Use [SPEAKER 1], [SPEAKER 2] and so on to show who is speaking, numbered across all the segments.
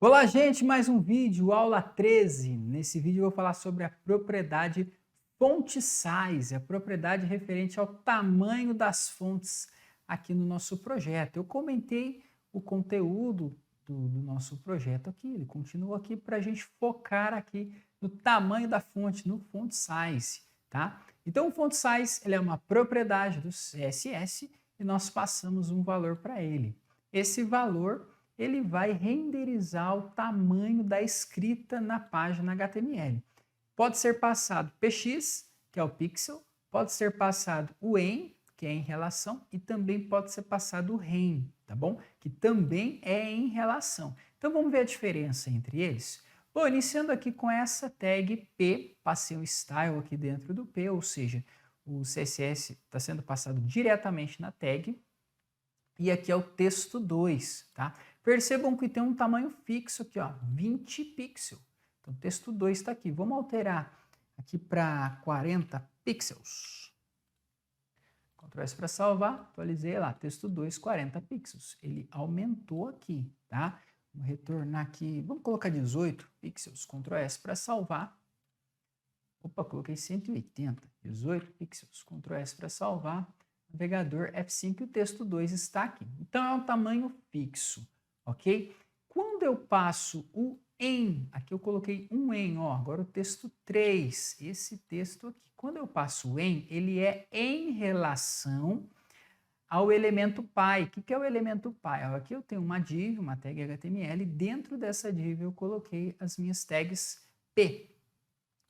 [SPEAKER 1] Olá, gente, mais um vídeo, aula 13. Nesse vídeo eu vou falar sobre a propriedade font size, a propriedade referente ao tamanho das fontes aqui no nosso projeto. Eu comentei o conteúdo do nosso projeto aqui, ele continua aqui para a gente focar aqui no tamanho da fonte, no font size, tá? Então o font size ele é uma propriedade do CSS e nós passamos um valor para ele. Esse valor ele vai renderizar o tamanho da escrita na página HTML. Pode ser passado px, que é o pixel, pode ser passado o em, que é em relação, e também pode ser passado o rem, tá bom? Que também é em relação. Então vamos ver a diferença entre eles? Bom, iniciando aqui com essa tag P, passei um style aqui dentro do P, ou seja, o CSS está sendo passado diretamente na tag, e aqui é o texto 2, tá? Percebam que tem um tamanho fixo aqui, ó, 20 pixels. Então, o texto 2 está aqui. Vamos alterar aqui para 40 pixels. Ctrl S para salvar, atualizei lá, texto 2, 40 pixels. Ele aumentou aqui, tá? Vamos retornar aqui, vamos colocar 18 pixels, Ctrl S para salvar. Opa, coloquei 180, 18 pixels, Ctrl S para salvar. Navegador F5 e o texto 2 está aqui. Então é um tamanho fixo, ok? Quando eu passo o em, aqui eu coloquei um em, ó, agora o texto 3, esse texto aqui. Quando eu passo o em, ele é em relação ao elemento pi. O que é o elemento pi? Aqui eu tenho uma div, uma tag HTML, dentro dessa div eu coloquei as minhas tags p.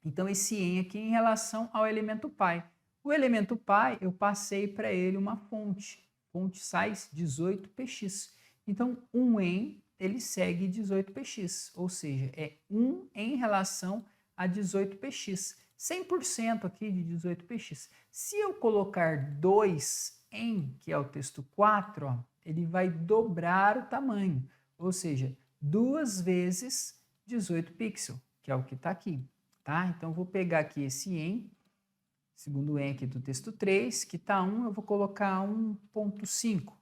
[SPEAKER 1] Então esse em aqui é em relação ao elemento pi. O elemento pi, eu passei para ele uma fonte size 18px. Então, um em, ele segue 18px, ou seja, é 1 em relação a 18px. 100% aqui de 18px. Se eu colocar 2 em, que é o texto 4, ó, ele vai dobrar o tamanho, ou seja, 2 vezes 18 pixels, que é o que está aqui. Tá? Então, vou pegar aqui esse em, segundo em aqui do texto 3, que está 1, eu vou colocar 1.5.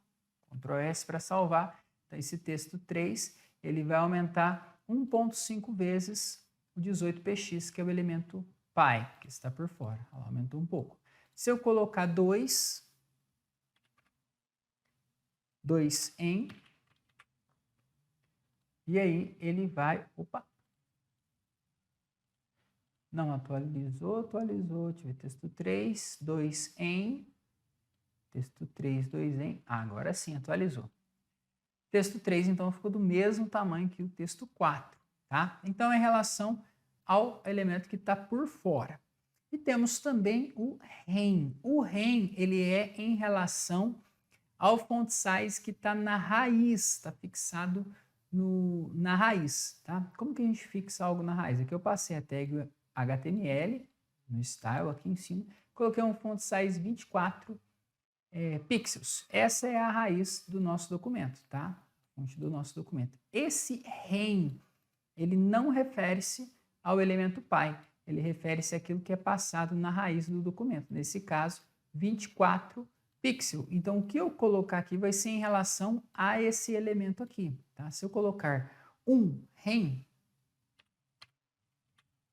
[SPEAKER 1] Ctrl S para salvar. Então, esse texto 3, ele vai aumentar 1.5 vezes o 18px, que é o elemento pi, que está por fora. Ela aumentou um pouco. Se eu colocar 2 em, e aí ele vai... Opa! Não atualizou, atualizou. Deixa eu ver, texto 3, 2 em. Texto 3, 2 em. Ah, agora sim, atualizou. Texto 3, então, ficou do mesmo tamanho que o texto 4, tá? Então, é em relação ao elemento que está por fora. E temos também o rem. O rem, ele é em relação ao font size que está na raiz, está fixado na raiz, tá? Como que a gente fixa algo na raiz? Aqui eu passei a tag HTML, no style aqui em cima, coloquei um font size 24 pixels. Essa é a raiz do nosso documento, tá? Fonte do nosso documento. Esse rem, ele não refere-se ao elemento pi, ele refere-se àquilo que é passado na raiz do documento. Nesse caso, 24 pixels. Então, o que eu colocar aqui vai ser em relação a esse elemento aqui, tá? Se eu colocar um rem,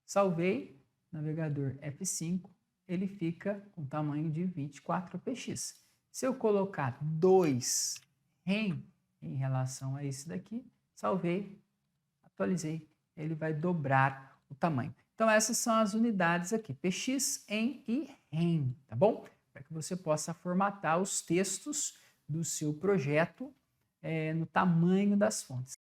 [SPEAKER 1] salvei, navegador F5, ele fica com tamanho de 24px. Se eu colocar 2 rem em relação a esse daqui, salvei, atualizei, ele vai dobrar o tamanho. Então essas são as unidades aqui, px, em e rem, tá bom? Para que você possa formatar os textos do seu projeto no tamanho das fontes.